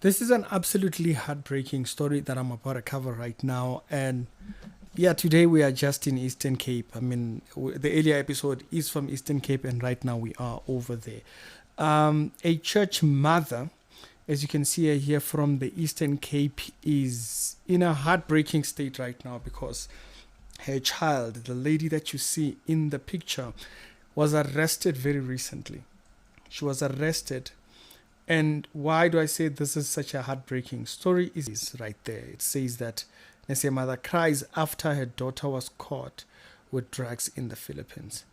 This is an absolutely heartbreaking story that I'm about to cover right now. And yeah, today we are just in Eastern Cape. I mean, the earlier episode is from Eastern Cape, and right now we are over there. A church mother, as you can see here from the Eastern Cape, is in a heartbreaking state right now because her child, the lady that you see in the picture, was arrested very recently. She was arrested. And why do I say this is such a heartbreaking story? Is right there. It says that Nessie mother cries after her daughter was caught with drugs in the Philippines.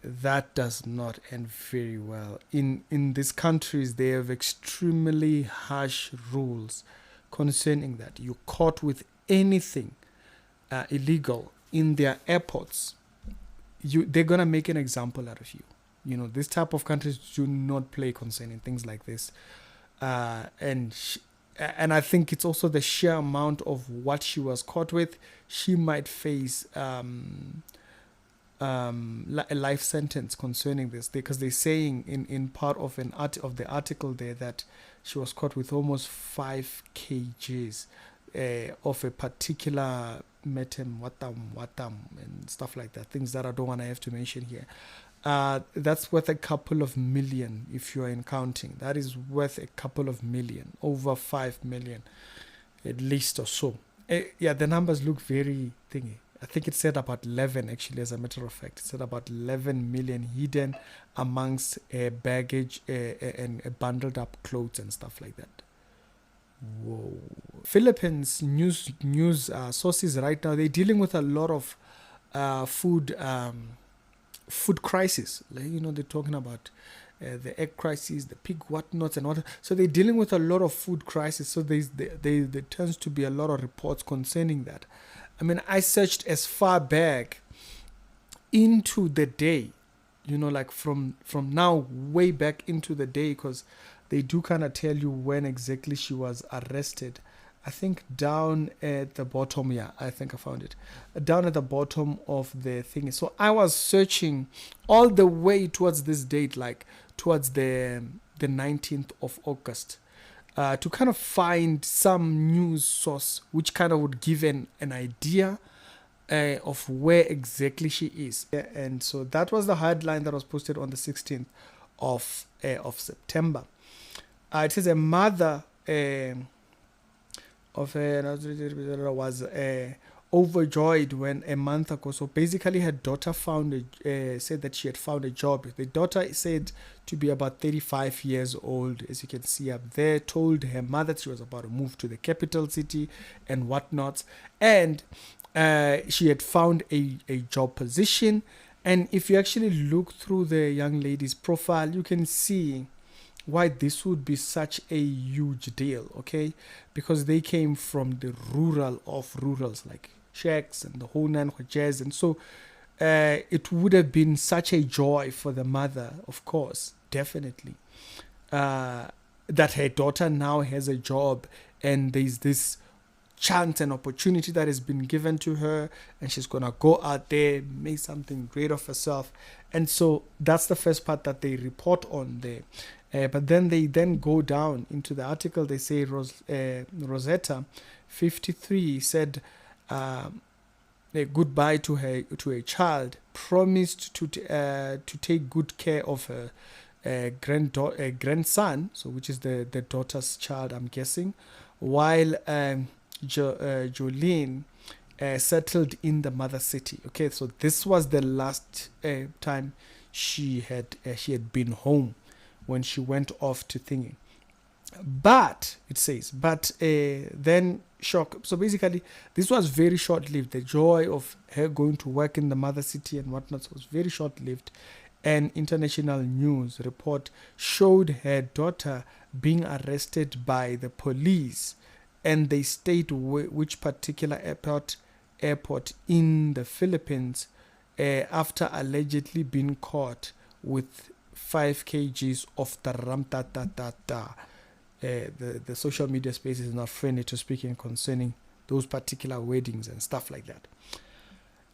That does not end very well. In these countries, they have extremely harsh rules concerning that. You're caught with anything illegal in their airports, they're gonna make an example out of you. You know, this type of countries do not play concerning things like this, and I think it's also the sheer amount of what she was caught with. She might face a life sentence concerning this, because they're saying in part of of the article there that she was caught with almost 5 kgs of a particular metem watam and stuff like that, things that I don't want to have to mention here. That's worth a couple of million if you are in counting. That is worth a couple of million, over 5 million at least or so. Yeah, the numbers look very thingy. I think it said about 11 actually, as a matter of fact. It said about 11 million hidden amongst baggage and bundled up clothes and stuff like that. Whoa. Philippines news sources right now, they're dealing with a lot of food crisis. Like, you know, they're talking about the egg crisis, the pig whatnots and what. So they're dealing with a lot of food crisis. So there tends to be a lot of reports concerning that. I mean, I searched as far back into the day, you know, like from now way back into the day, because they do kind of tell you when exactly she was arrested. I think down at the bottom, yeah, I think I found it. Down at the bottom of the thing. So I was searching all the way towards this date, like towards the 19th of August, to kind of find some news source which kind of would give an idea of where exactly she is. And so that was the headline that was posted on the 16th of September. It says a mother was overjoyed when a month ago. So basically, her daughter said that she had found a job. The daughter said to be about 35 years old, as you can see up there, told her mother that she was about to move to the capital city and whatnot, and she had found a job position. And if you actually look through the young lady's profile, you can see why this would be such a huge deal, okay? Because they came from the rural of rurals, like shacks and the whole nine jazz. And so it would have been such a joy for the mother, of course, definitely, that her daughter now has a job and there's this chance and opportunity that has been given to her, and she's gonna go out there, make something great of herself. And so that's the first part that they report on there. But then they go down into the article. They say Rosetta, 53, said goodbye to a child, promised to take good care of her grandson, so which is the daughter's child, I'm guessing, while Jolene settled in the mother city. Okay, so this was the last time she had been home when she went off to thingy. But it says, then shock. So basically, this was very short-lived. The joy of her going to work in the mother city and whatnot was very short-lived. An international news report showed her daughter being arrested by the police, and they state which particular airport in the Philippines, after allegedly being caught with 5 kgs of the ramtatatata. The social media space is not friendly to speaking concerning those particular weddings and stuff like that.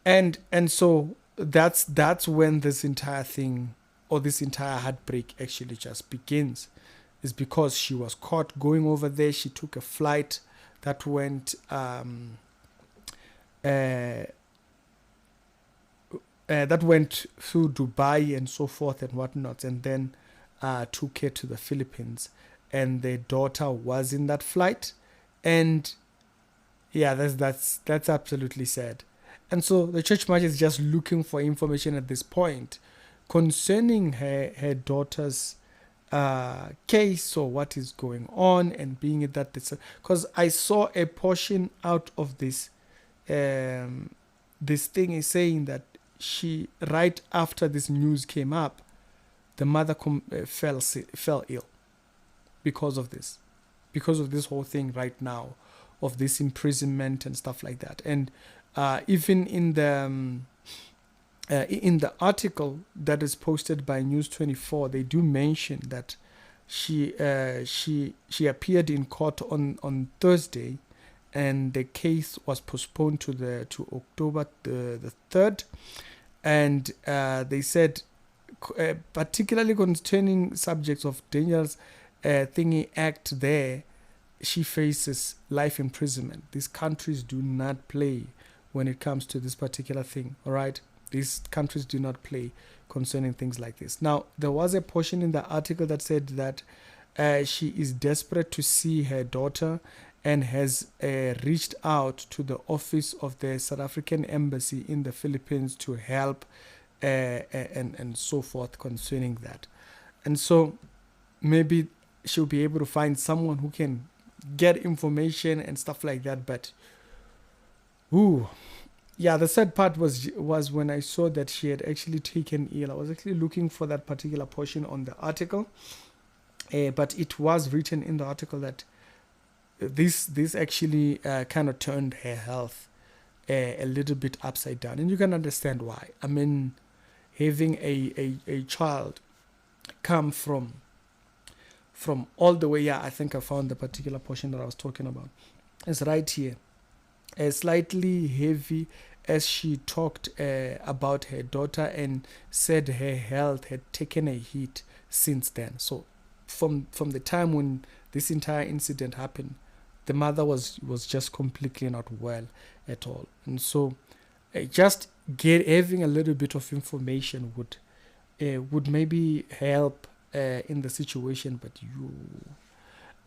And so that's when this entire thing, or this entire heartbreak, actually just begins. is because she was caught going over there. She took a flight that went that went through Dubai and so forth and whatnot, and then took her to the Philippines. And their daughter was in that flight, and yeah, that's absolutely sad. And so the church might is just looking for information at this point concerning her daughter's case, or what is going on, and being it that this, because I saw a portion out of this this thing is saying that she, right after this news came up, the mother fell ill because of this whole thing right now, of this imprisonment and stuff like that. And even in the article that is posted by News 24, they do mention that she appeared in court on Thursday, and the case was postponed to October the 3rd. And they said, particularly concerning subjects of dangerous thingy act, there she faces life imprisonment. These countries do not play when it comes to this particular thing. All right, these countries do not play concerning things like this. Now, there was a portion in the article that said that she is desperate to see her daughter, and has reached out to the office of the South African Embassy in the Philippines to help and so forth concerning that. And so maybe she'll be able to find someone who can get information and stuff like that. But yeah, the sad part was when I saw that she had actually taken ill. I was actually looking for that particular portion on the article, but it was written in the article that this actually kind of turned her health a little bit upside down, and you can understand why. I mean, having a child come from all the way, I think I found the particular portion that I was talking about. It's right here, slightly heavy, as she talked about her daughter and said her health had taken a hit since then. So from the time when this entire incident happened, the mother was just completely not well at all. And so just having a little bit of information would maybe help in the situation. But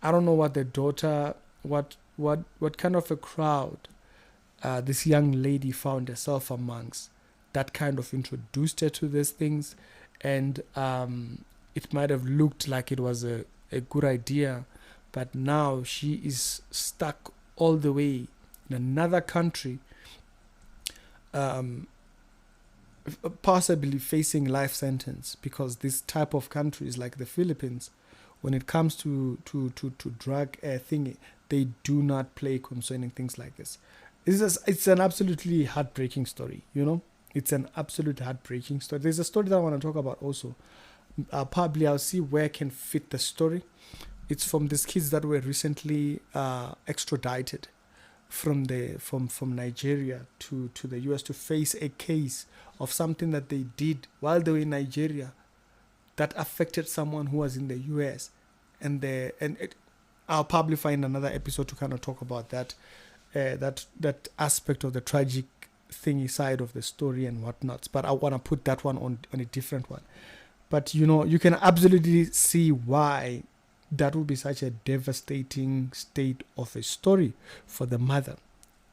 I don't know what the daughter, what kind of a crowd this young lady found herself amongst, that kind of introduced her to these things. And it might have looked like it was a good idea, but now she is stuck all the way in another country, possibly facing life sentence, because this type of countries like the Philippines, when it comes to drug thingy, they do not play concerning things like this. It's an absolutely heartbreaking story, It's an absolute heartbreaking story. There's a story that I want to talk about also. Probably I'll see where I can fit the story. It's from these kids that were recently extradited from Nigeria to the US to face a case of something that they did while they were in Nigeria that affected someone who was in the US. I'll probably find another episode to kind of talk about that aspect of the tragic thingy side of the story and whatnot. But I want to put that one on a different one. But you can absolutely see why that would be such a devastating state of a story for the mother.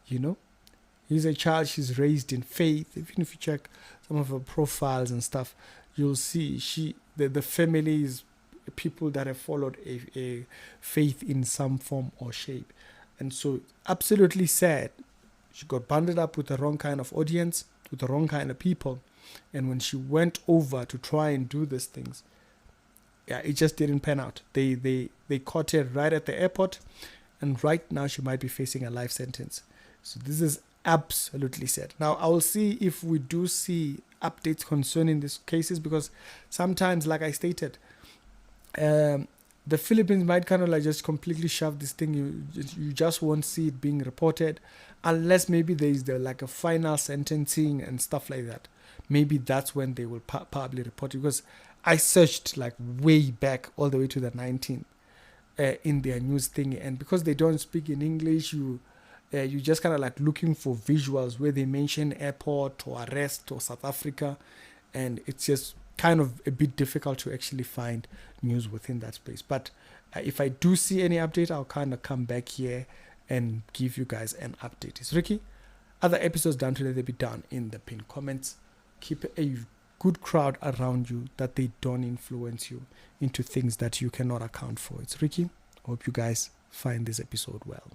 He's a child, she's raised in faith. Even if you check some of her profiles and stuff, you'll see the family is people that have followed a faith in some form or shape. And so absolutely sad. She got bundled up with the wrong kind of audience, with the wrong kind of people. And when she went over to try and do these things, it just didn't pan out. They caught her right at the airport, and right now she might be facing a life sentence. So this is absolutely sad. Now I will see if we do see updates concerning these cases, because sometimes, like I stated, the Philippines might kind of like just completely shove this thing. You just won't see it being reported unless maybe there is like a final sentencing and stuff like that. Maybe that's when they will probably report it, because I searched like way back all the way to the 19th, in their news thing, and because they don't speak in English, you just kind of like looking for visuals where they mention airport or arrest or South Africa, and it's just kind of a bit difficult to actually find news within that space. But if I do see any update, I'll kind of come back here and give you guys an update. It's Ricky. Other episodes done today, they'll be down in the pinned comments. Keep a good crowd around you, that they don't influence you into things that you cannot account for. It's Ricky. Hope you guys find this episode well.